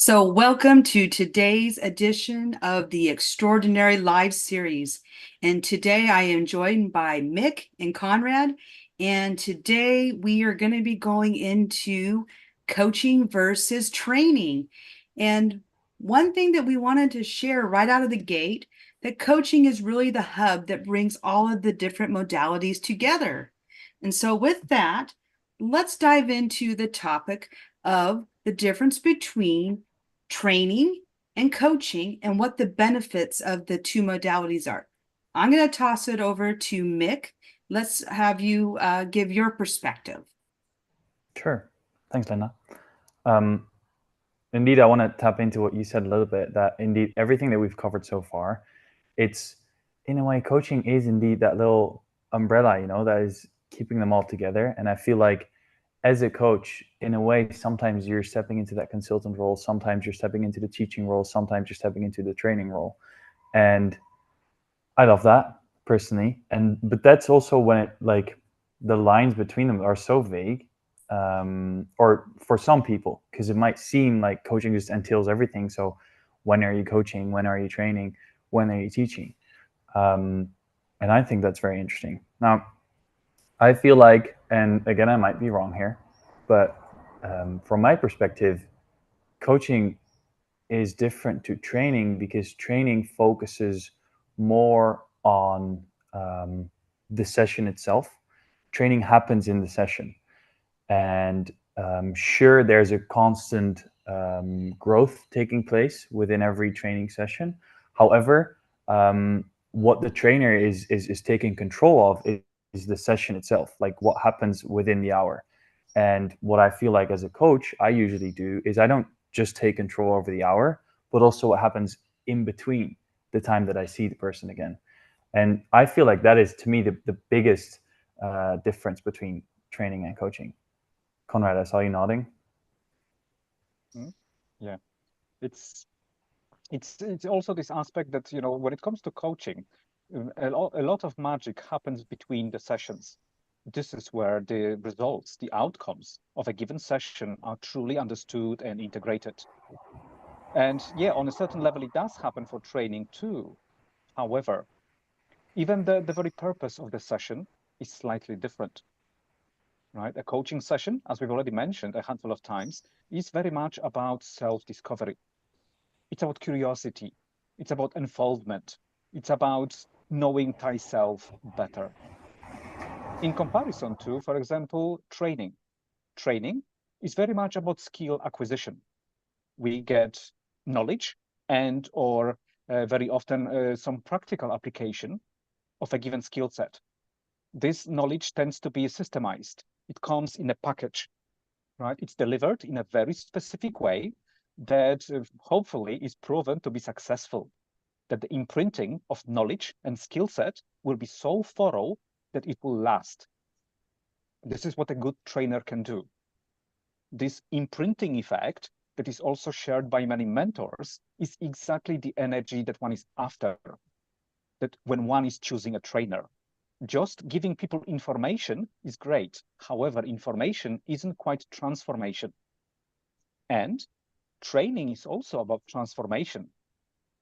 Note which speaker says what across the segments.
Speaker 1: So, welcome to today's edition of the Extraordinary Live series. And today I am joined by Mick and Konrad. And today we are going to be going into coaching versus training. And one thing that we wanted to share right out of the gate, that coaching is really the hub that brings all of the different modalities together. And so with that, let's dive into the topic of the difference between training and coaching and what the benefits of the two modalities are. I'm going to toss it over to Mick. Let's have you give your perspective.
Speaker 2: Sure. Thanks, Linda. Indeed, I want to tap into what you said a little bit, that indeed everything that we've covered so far, it's in a way, coaching is indeed that little umbrella, that is keeping them all together. And I feel like as a coach, in a way, sometimes you're stepping into that consultant role, sometimes you're stepping into the teaching role, sometimes you're stepping into the training role. And I love that personally. But that's also when it the lines between them are so vague, or for some people, because it might seem like coaching just entails everything. So when are you coaching? When are you training? When are you teaching? And I think that's very interesting. Now, I feel like, and again, I might be wrong here, but from my perspective, coaching is different to training because training focuses more on the session itself. Training happens in the session. And sure, there's a constant growth taking place within every training session. However, what the trainer is taking control of is the session itself, like what happens within the hour. And what I feel like as a coach, I usually do is I don't just take control over the hour, but also what happens in between the time that I see the person again. And I feel like that is, to me, the biggest difference between training and coaching. Konrad, I saw you nodding.
Speaker 3: Yeah, it's it's also this aspect that, when it comes to coaching, a lot of magic happens between the sessions. This is where the results, the outcomes of a given session are truly understood and integrated. And yeah, on a certain level, it does happen for training too. However, even the very purpose of the session is slightly different, right? A coaching session, as we've already mentioned a handful of times, is very much about self-discovery. It's about curiosity. It's about involvement. It's about knowing thyself better. In comparison to, for example, training. Training is very much about skill acquisition. We get knowledge and or very often some practical application of a given skill set. This knowledge tends to be systemized. It comes in a package, right? It's delivered in a very specific way that hopefully is proven to be successful, that the imprinting of knowledge and skill set will be so thorough that it will last. This is what a good trainer can do. This imprinting effect that is also shared by many mentors is exactly the energy that one is after, that when one is choosing a trainer. Just giving people information is great. However, information isn't quite transformation. And training is also about transformation.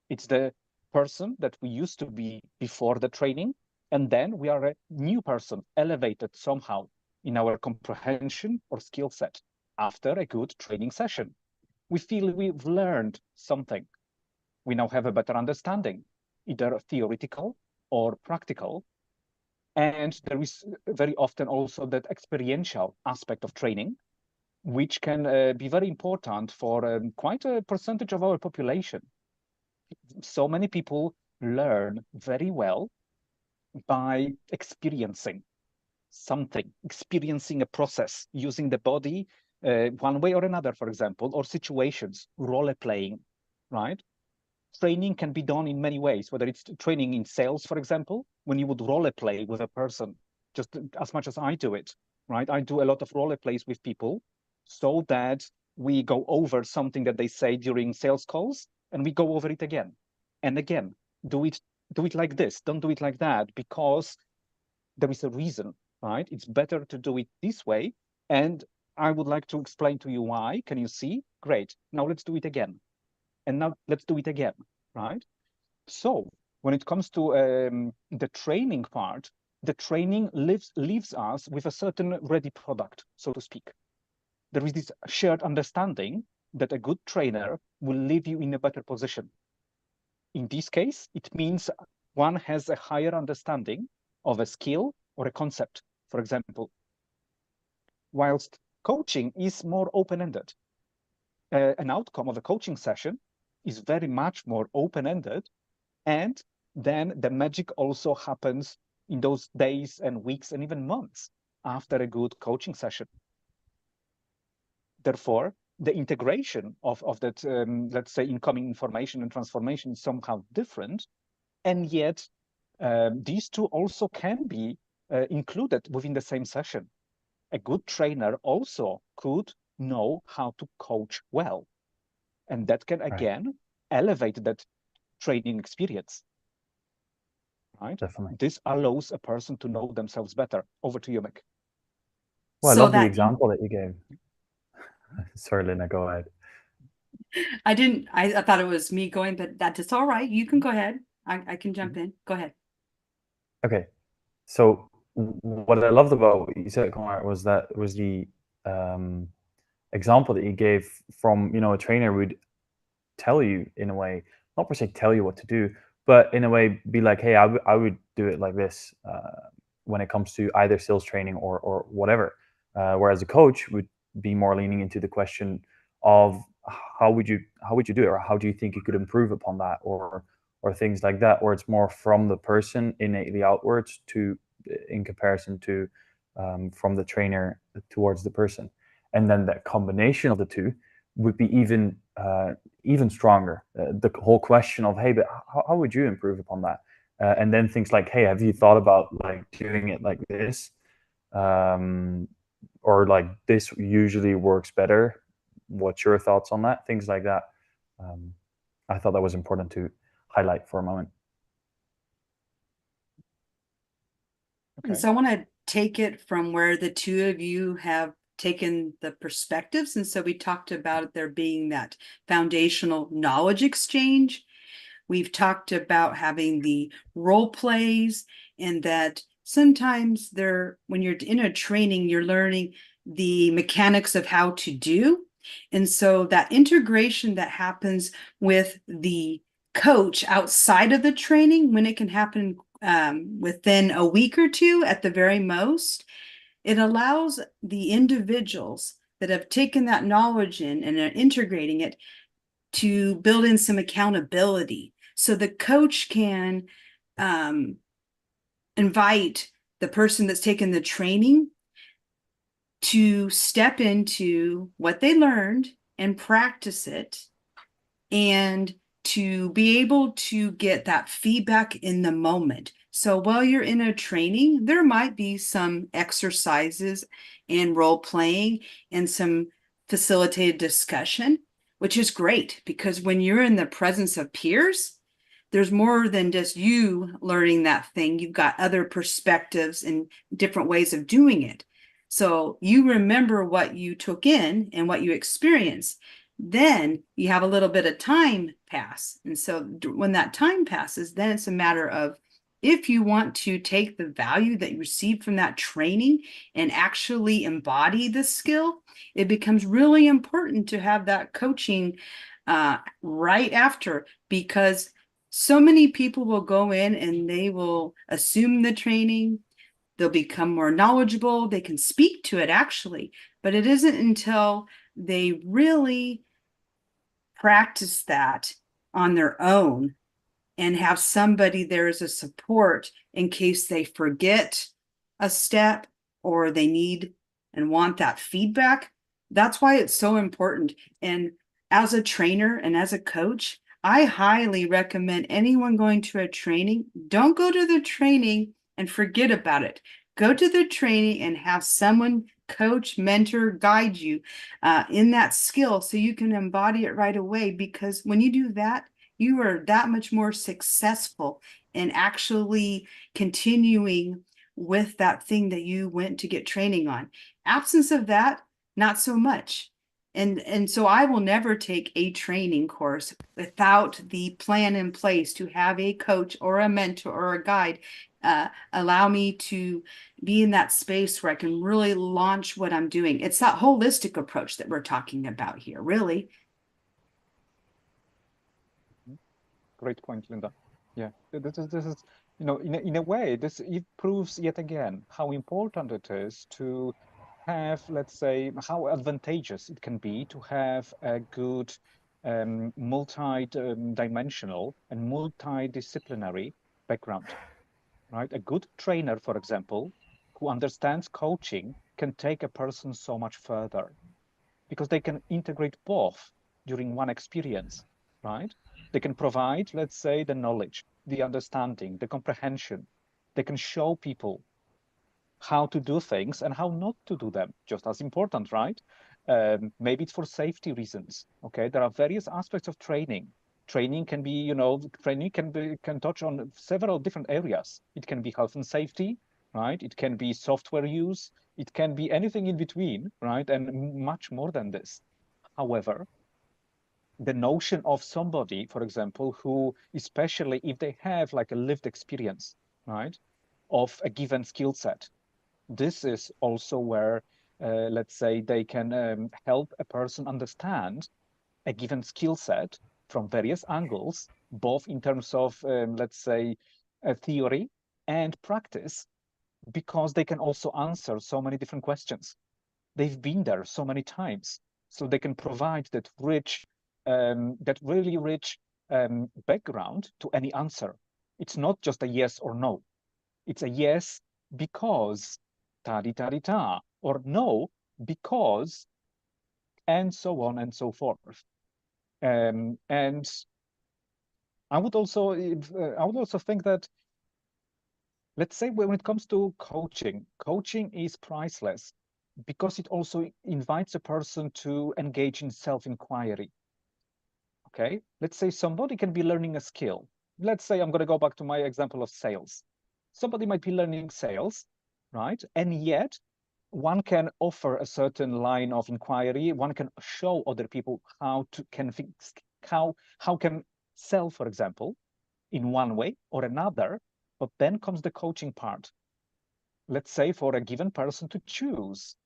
Speaker 3: It's the person that we used to be before the training, and then we are a new person, elevated somehow in our comprehension or skill set after a good training session. We feel we've learned something. We now have a better understanding, either theoretical or practical. And there is very often also that experiential aspect of training, which can be very important for quite a percentage of our population. So many people learn very well by experiencing something, experiencing a process, using the body one way or another, for example, or situations, role playing, right? Training can be done in many ways, whether it's training in sales, for example, when you would role play with a person, just as much as I do it, right? I do a lot of role plays with people so that we go over something that they say during sales calls and we go over it again and again. Do it, do it like this, don't do it like that, because there is a reason, right? It's better to do it this way. And I would like to explain to you why. Can you see? Great. Now let's do it again. And now let's do it again, right? So when it comes to the training part, the training leaves us with a certain ready product, so to speak. There is this shared understanding that a good trainer will leave you in a better position. In this case, it means one has a higher understanding of a skill or a concept, for example, whilst coaching is more open-ended. An outcome of a coaching session is very much more open-ended, and then the magic also happens in those days and weeks and even months after a good coaching session. Therefore, the integration of that, let's say, incoming information and transformation is somehow different, and yet these two also can be included within the same session. A good trainer also could know how to coach well, and that can again elevate that training experience. Right?
Speaker 2: Definitely.
Speaker 3: This allows a person to know themselves better. Over to you, Mick.
Speaker 2: Well, I
Speaker 1: So
Speaker 2: love the
Speaker 1: that
Speaker 2: example that you gave. Sorry, Linda, go ahead.
Speaker 1: I thought it was me going, but that's all right. You can go ahead. I can jump in. Go ahead.
Speaker 2: Okay. So what I loved about what you said, Konrad, was the example that you gave from, a trainer would tell you in a way, not per se tell you what to do, but in a way be like, hey, I would do it like this when it comes to either sales training or whatever. Whereas a coach would be more leaning into the question of how would you do it, or how do you think you could improve upon that, or things like that, or it's more from the person innately outwards to in comparison to from the trainer towards the person. And then that combination of the two would be even stronger. The whole question of, hey, but how would you improve upon that? And then things like, hey, have you thought about like doing it like this, or like this usually works better? What's your thoughts on that? Things like that. I thought that was important to highlight for a moment.
Speaker 1: And
Speaker 3: Okay.
Speaker 1: so I want to take it from where the two of you have taken the perspectives. And so we talked about there being that foundational knowledge exchange. We've talked about having the role plays, and that sometimes when you're in a training, you're learning the mechanics of how to do. And so that integration that happens with the coach outside of the training, when it can happen within a week or two at the very most, it allows the individuals that have taken that knowledge in and are integrating it to build in some accountability. So the coach can invite the person that's taken the training to step into what they learned and practice it, and to be able to get that feedback in the moment. So while you're in a training, there might be some exercises and role playing and some facilitated discussion, which is great, because when you're in the presence of peers, there's more than just you learning that thing. You've got other perspectives and different ways of doing it. So you remember what you took in and what you experienced. Then you have a little bit of time pass. And so when that time passes, then it's a matter of, if you want to take the value that you received from that training and actually embody the skill, it becomes really important to have that coaching right after, because so many people will go in and they will assume the training. They'll become more knowledgeable. They can speak to it actually, but it isn't until they really practice that on their own and have somebody there as a support in case they forget a step or they need and want that feedback. That's why it's so important. And as a trainer and as a coach, I highly recommend anyone going to a training, don't go to the training and forget about it. Go to the training and have someone coach, mentor, guide you in that skill so you can embody it right away. Because when you do that, you are that much more successful in actually continuing with that thing that you went to get training on. Absence of that, not so much. And so I will never take a training course without the plan in place to have a coach or a mentor or a guide allow me to be in that space where I can really launch what I'm doing. It's that holistic approach that we're talking about here, really.
Speaker 3: Great point, Linda. Yeah, this is in a way, it proves yet again how important it is to have, let's say, how advantageous it can be to have a good multi-dimensional and multidisciplinary background, right? A good trainer, for example, who understands coaching can take a person so much further because they can integrate both during one experience, right? They can provide, let's say, the knowledge, the understanding, the comprehension. They can show people how to do things and how not to do them, just as important, right? Maybe it's for safety reasons. Okay, there are various aspects of training. Training can be, training can touch on several different areas. It can be health and safety, right? It can be software use. It can be anything in between, right? And much more than this. However, the notion of somebody, for example, who, especially if they have like a lived experience, right, of a given skill set, this is also where, let's say, they can help a person understand a given skill set from various angles, both in terms of, let's say, theory and practice, because they can also answer so many different questions. They've been there so many times, so they can provide that really rich background to any answer. It's not just a yes or no. It's a yes because ta-di-ta-di-ta, or no because, and so on and so forth. And I would also think that, let's say, when it comes to coaching, coaching is priceless because it also invites a person to engage in self-inquiry. Okay, let's say somebody can be learning a skill. Let's say I'm going to go back to my example of sales. Somebody might be learning sales, right? And yet one can offer a certain line of inquiry. One can show other people how can sell, for example, in one way or another. But then comes the coaching part. Let's say for a given person to choose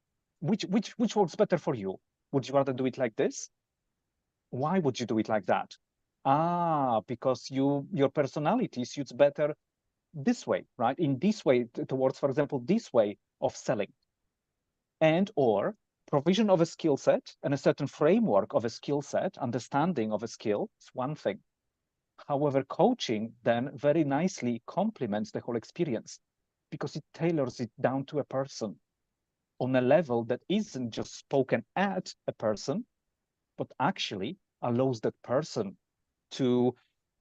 Speaker 3: which works better for you. Would you rather do it like this? Why would you do it like that? Because your personality suits better this way, right? In this way, towards, for example, this way of selling. And or provision of a skill set and a certain framework of a skill set, understanding of a skill is one thing. However, coaching then very nicely complements the whole experience because it tailors it down to a person on a level that isn't just spoken at a person, but actually allows that person to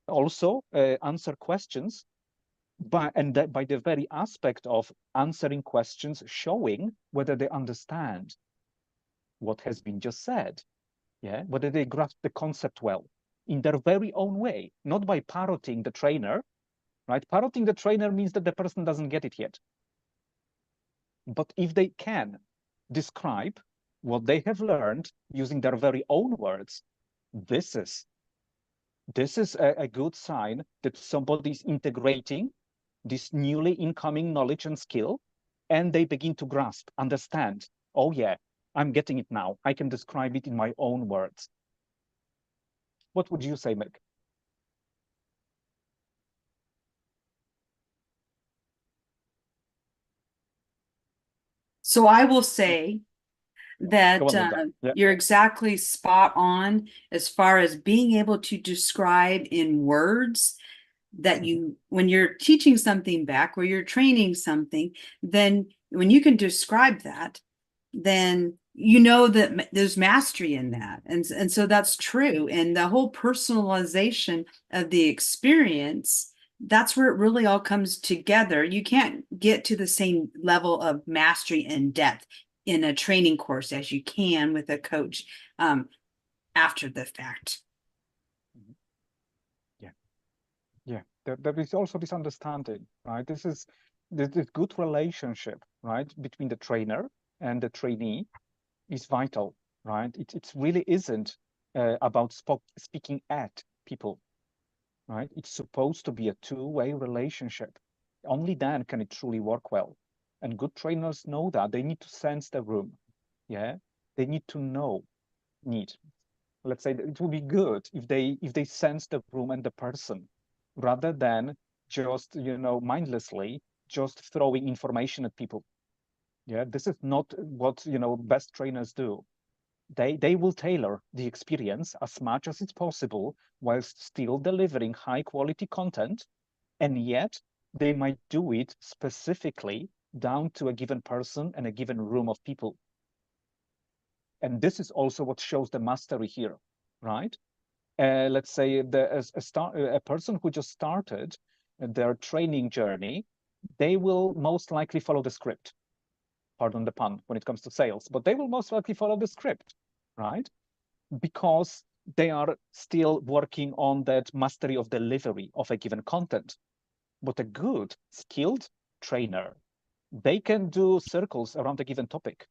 Speaker 3: also answer questions by the very aspect of answering questions, showing whether they understand what has been just said, yeah, whether they grasp the concept well in their very own way, not by parroting the trainer, right? Parroting the trainer means that the person doesn't get it yet. But if they can describe what they have learned using their very own words, this is a good sign that somebody is integrating this newly incoming knowledge and skill, and they begin to grasp, understand, oh yeah, I'm getting it now. I can describe it in my own words. What would you say, Mick?
Speaker 1: So I will say that
Speaker 3: Go on, Linda. Yeah.
Speaker 1: you're exactly spot on as far as being able to describe in words that when you're teaching something back or you're training something, then when you can describe that, then you know that there's mastery in that. And so that's true. And the whole personalization of the experience, that's where it really all comes together. You can't get to the same level of mastery and depth in a training course as you can with a coach after the fact.
Speaker 3: Yeah. Yeah. There is also this understanding, right? This is this good relationship, right, between the trainer and the trainee, is vital, right? It really isn't about speaking at people, right? It's supposed to be a two-way relationship. Only then can it truly work well. And good trainers know that. They need to sense the room. Yeah. They need to know, let's say it would be good if they sense the room and the person rather than just, mindlessly just throwing information at people. Yeah. This is not what, best trainers do. They will tailor the experience as much as it's possible whilst still delivering high quality content, and yet they might do it specifically down to a given person and a given room of people. And this is also what shows the mastery here, right? Let's say a person who just started their training journey, they will most likely follow the script. Pardon the pun when it comes to sales, but they will most likely follow the script, right? Because they are still working on that mastery of delivery of a given content. But a good, skilled trainer, they can do circles around a given topic.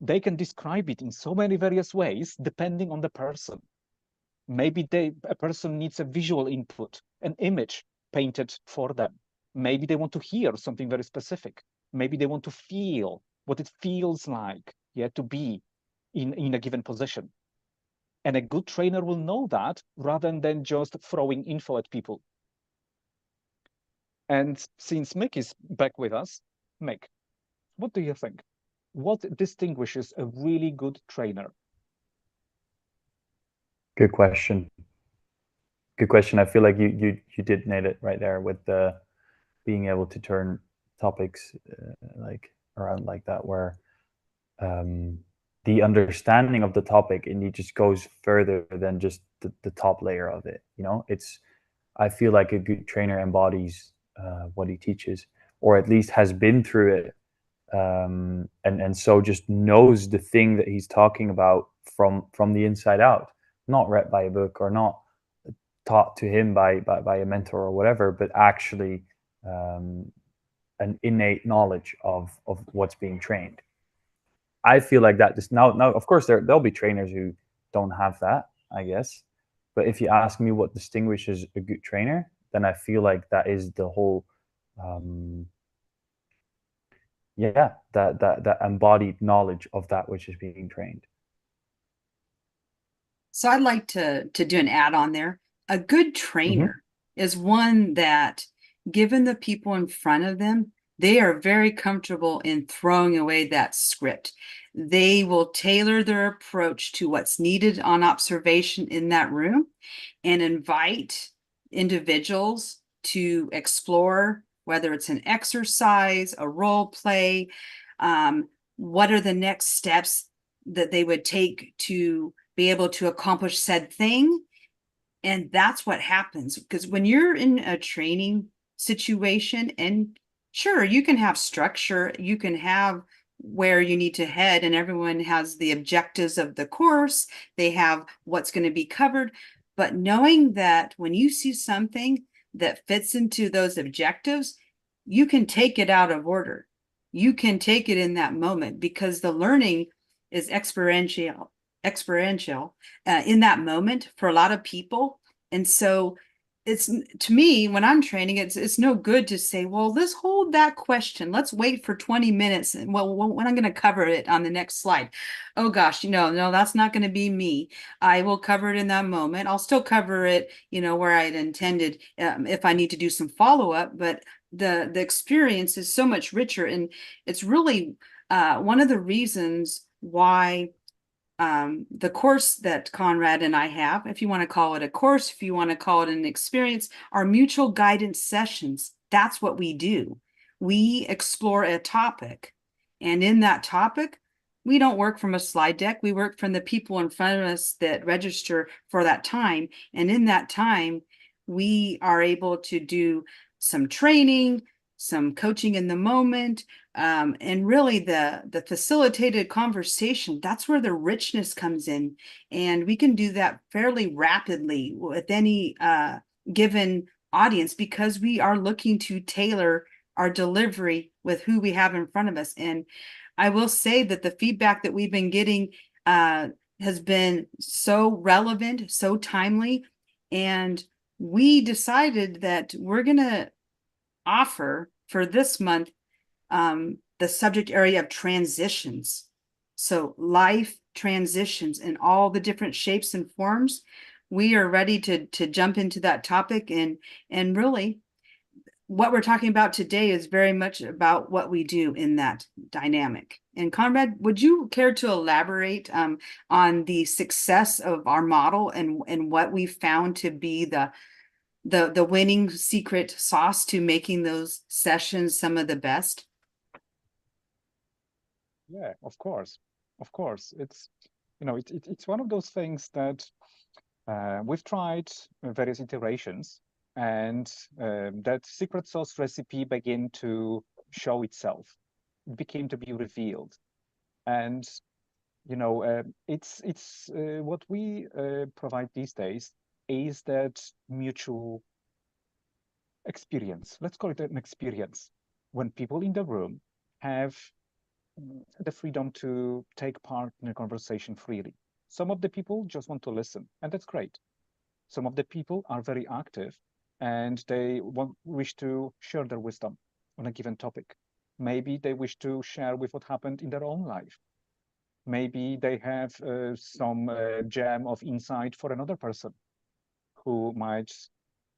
Speaker 3: They can describe it in so many various ways, depending on the person. Maybe a person needs a visual input, an image painted for them. Maybe they want to hear something very specific. Maybe they want to feel what it feels like, to be in a given position. And a good trainer will know that rather than just throwing info at people. And since Mick is back with us, Mick, what do you think? What distinguishes a really good trainer?
Speaker 2: Good question. Good question. I feel like you did nail it right there with the being able to turn topics like around like that, where the understanding of the topic indeed just goes further than just the top layer of it. I feel like a good trainer embodies what he teaches, or at least has been through it, and so just knows the thing that he's talking about from the inside out, not read by a book or not taught to him by a mentor or whatever, but actually an innate knowledge of what's being trained. I feel like that just now, of course, there'll be trainers who don't have that, I guess. But if you ask me what distinguishes a good trainer, then I feel like that is the whole, that embodied knowledge of that which is being trained.
Speaker 1: So I'd like to do an add-on there. A good trainer is one that, given the people in front of them, they are very comfortable in throwing away that script. They will tailor their approach to what's needed on observation in that room and invite individuals to explore, whether it's an exercise, a role play, what are the next steps that they would take to be able to accomplish said thing. And that's what happens, because when you're in a training situation, and sure, you can have structure, you can have where you need to head, and everyone has the objectives of the course, they have what's going to be covered. But knowing that when you see something that fits into those objectives, you can take it out of order. You can take it in that moment, because the learning is experiential in that moment for a lot of people. And so it's, to me, when I'm training, it's no good to say, well, let's hold that question, let's wait for 20 minutes, and well, when I'm going to cover it on the next slide. Oh gosh, no, that's not going to be me. I will cover it in that moment. I'll still cover it, where I had intended, if I need to do some follow-up, but the experience is so much richer. And it's really one of the reasons why the course that Konrad and I have, if you want to call it a course, if you want to call it an experience, are mutual guidance sessions. That's what we do. We explore a topic, and in that topic, we don't work from a slide deck. We work from the people in front of us that register for that time. And in that time, we are able to do some training, some coaching in the moment, and really the facilitated conversation. That's where the richness comes in, and we can do that fairly rapidly with any given audience, because we are looking to tailor our delivery with who we have in front of us. And I will say that the feedback that we've been getting has been so relevant, so timely, and we decided that we're going to offer for this month the subject area of transitions. So life transitions in all the different shapes and forms. We are ready to jump into that topic, and really what we're talking about today is very much about what we do in that dynamic. And Konrad, would you care to elaborate on the success of our model and what we found to be the winning secret sauce to making those sessions some of the best?
Speaker 3: Yeah, of course. Of course. It's, it's one of those things that we've tried various iterations, and that secret sauce recipe began to show itself. It became to be revealed. And, it's what we provide these days is that mutual experience. Let's call it an experience. When people in the room have the freedom to take part in a conversation freely. Some of the people just want to listen, and that's great. Some of the people are very active and they wish to share their wisdom on a given topic. Maybe they wish to share with what happened in their own life. Maybe they have some gem of insight for another person who might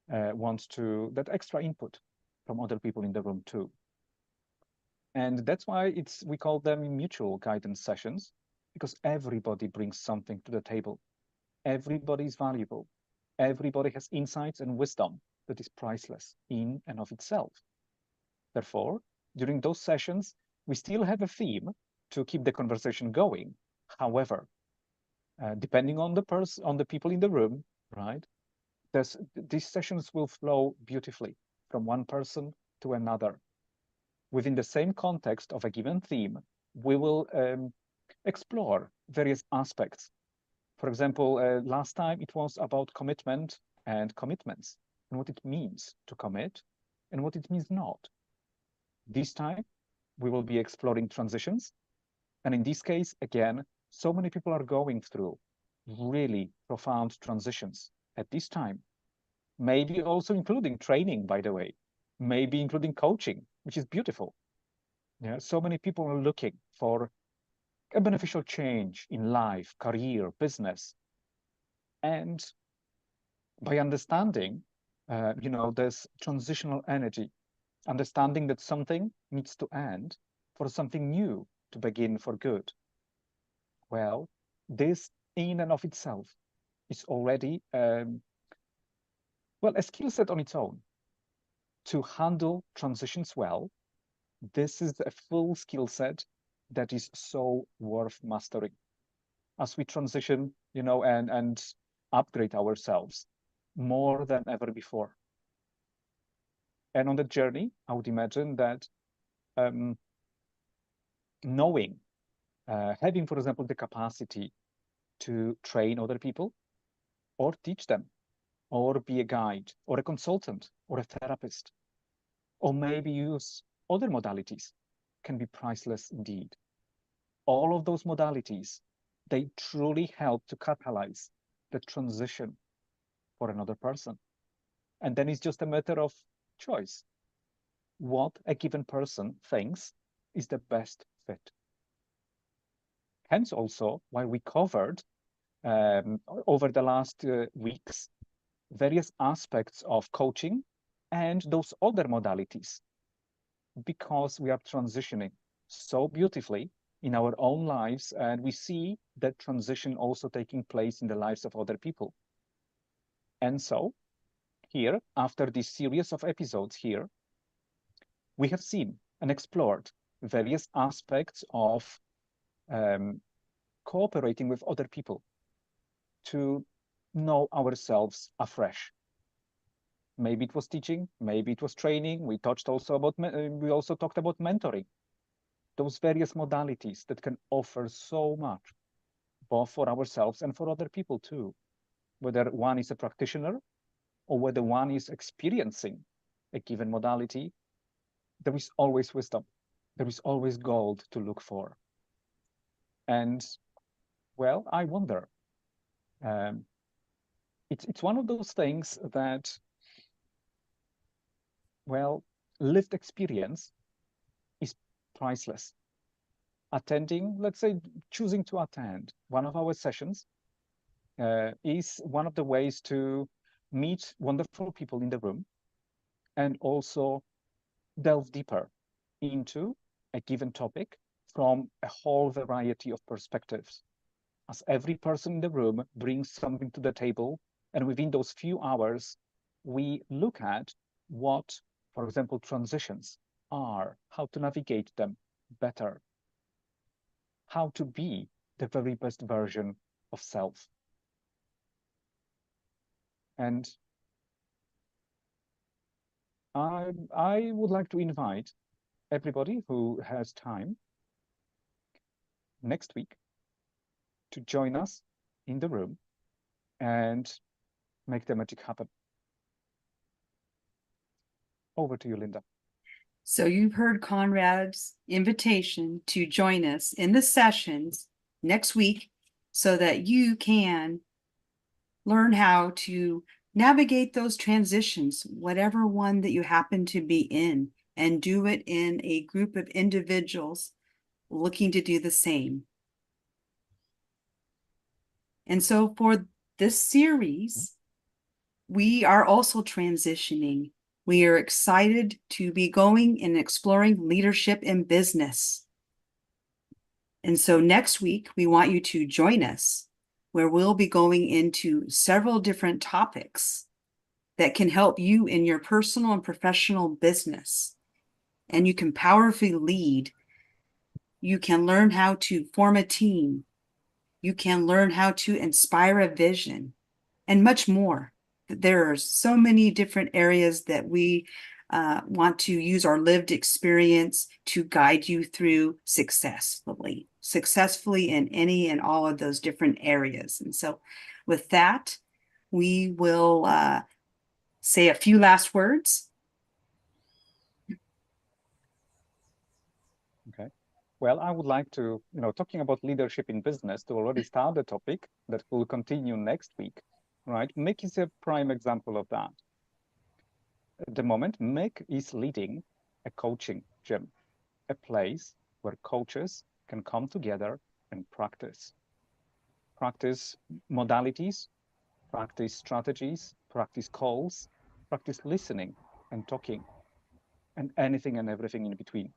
Speaker 3: want to that extra input from other people in the room too. And that's why we call them mutual guidance sessions, because everybody brings something to the table. Everybody is valuable. Everybody has insights and wisdom that is priceless in and of itself. Therefore, during those sessions, we still have a theme to keep the conversation going. However, depending on the people in the room, right, these sessions will flow beautifully from one person to another. Within the same context of a given theme, we will explore various aspects. For example, last time it was about commitment and commitments, and what it means to commit and what it means not. This time, we will be exploring transitions. And in this case, again, so many people are going through really profound transitions at this time. Maybe also including training, by the way, maybe including coaching, which is beautiful. Yeah, so many people are looking for a beneficial change in life, career, business. And by understanding, this transitional energy, understanding that something needs to end for something new to begin for good. Well, this in and of itself is already, a skill set on its own. To handle transitions well, this is a full skill set that is so worth mastering as we transition, and upgrade ourselves more than ever before. And on the journey, I would imagine that knowing, having, for example, the capacity to train other people or teach them, or be a guide or a consultant or a therapist, or maybe use other modalities can be priceless indeed. All of those modalities, they truly help to catalyze the transition for another person. And then it's just a matter of choice. What a given person thinks is the best fit. Hence also why we covered over the last weeks various aspects of coaching and those other modalities, because we are transitioning so beautifully in our own lives, and we see that transition also taking place in the lives of other people. And so here, after this series of episodes here, we have seen and explored various aspects of cooperating with other people to know ourselves afresh. Maybe it was teaching, maybe it was training. We touched also about, we also talked about mentoring. Those various modalities that can offer so much, both for ourselves and for other people too. Whether one is a practitioner or whether one is experiencing a given modality, there is always wisdom. there is always gold to look for. And well, I wonder. It's one of those things that, well, lived experience is priceless. Attending, let's say, choosing to attend one of our sessions is one of the ways to meet wonderful people in the room and also delve deeper into a given topic from a whole variety of perspectives. As every person in the room brings something to the table, and within those few hours, we look at what, for example, transitions are, how to navigate them better, how to be the very best version of self. And I would like to invite everybody who has time next week to join us in the room and make the magic happen. Over to you, Linda.
Speaker 1: So you've heard Konrad's invitation to join us in the sessions next week so that you can learn how to navigate those transitions, whatever one that you happen to be in, and do it in a group of individuals looking to do the same. And so for this series, we are also transitioning. We are excited to be going and exploring leadership in business. And so next week, we want you to join us, where we'll be going into several different topics that can help you in your personal and professional business. And you can powerfully lead. You can learn how to form a team. You can learn how to inspire a vision and much more. There are so many different areas that we want to use our lived experience to guide you through successfully in any and all of those different areas. And so with that, we will say a few last words.
Speaker 3: Okay. Well, I would like to, talking about leadership in business, to already start the topic that will continue next week, right? Mick is a prime example of that. At the moment, Mick is leading a coaching gym, a place where coaches can come together and practice modalities, practice strategies, practice calls, practice listening and talking, and anything and everything in between.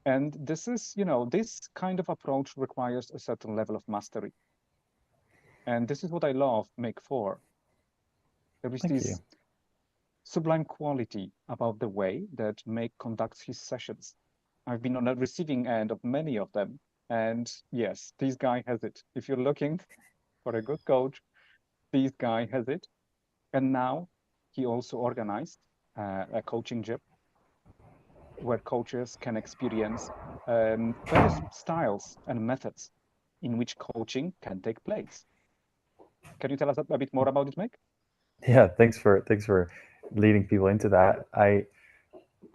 Speaker 3: And this is, this kind of approach requires a certain level of mastery. And this is what I love Mick for. There is this sublime quality about the way that Mick conducts his sessions. I've been on the receiving end of many of them. And yes, this guy has it. If you're looking for a good coach, this guy has it. And now he also organized a coaching gym where coaches can experience various styles and methods in which coaching can take place. Can you tell us a bit more about it, Mick?
Speaker 2: Yeah, thanks for leading people into that.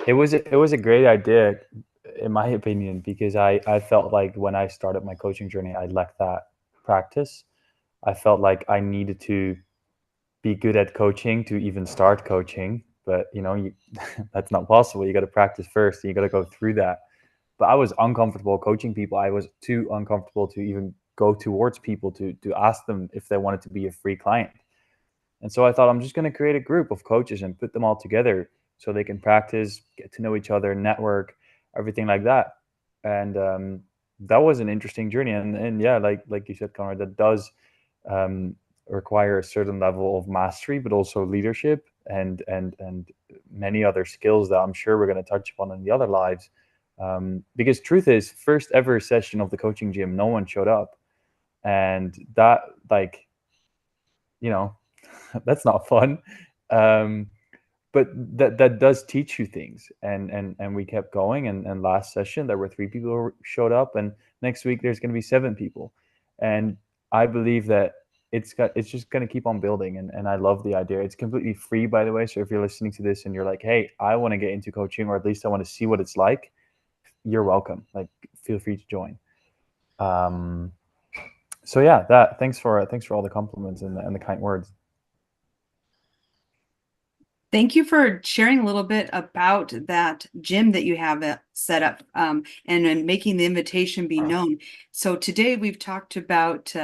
Speaker 2: It was a great idea, in my opinion, because I felt like when I started my coaching journey, I lacked that practice. I felt like I needed to be good at coaching to even start coaching, but that's not possible. You got to practice first, and you got to go through that. But I was uncomfortable coaching people. I was too uncomfortable to even go towards people to ask them if they wanted to be a free client. And so I thought, I'm just going to create a group of coaches and put them all together so they can practice, get to know each other, network, everything like that. And that was an interesting journey. And yeah, like you said, Konrad, that does require a certain level of mastery, but also leadership and many other skills that I'm sure we're going to touch upon in the other lives. Because truth is, first ever session of the coaching gym, no one showed up. And that, that's not fun. But that does teach you things. And we kept going. And last session, there were 3 people who showed up. And next week, there's going to be 7 people. And I believe that it's just going to keep on building. And I love the idea. It's completely free, by the way. So if you're listening to this and you're like, hey, I want to get into coaching, or at least I want to see what it's like, you're welcome. Like, feel free to join. So yeah, thanks for all the compliments and the kind words.
Speaker 1: Thank you for sharing a little bit about that gym that you have set up, and making the invitation be known. So today we've talked about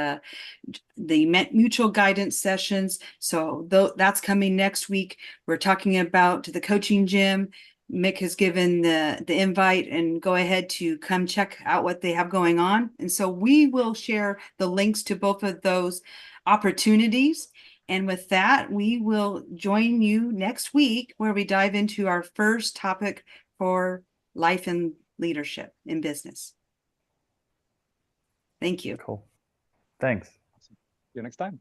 Speaker 1: the mutual guidance sessions. So that's coming next week. We're talking about the coaching gym. Mick has given the invite, and go ahead to come check out what they have going on. And so we will share the links to both of those opportunities. And with that, we will join you next week where we dive into our first topic for life and leadership in business. Thank you.
Speaker 2: Cool. Thanks.
Speaker 3: See you next time.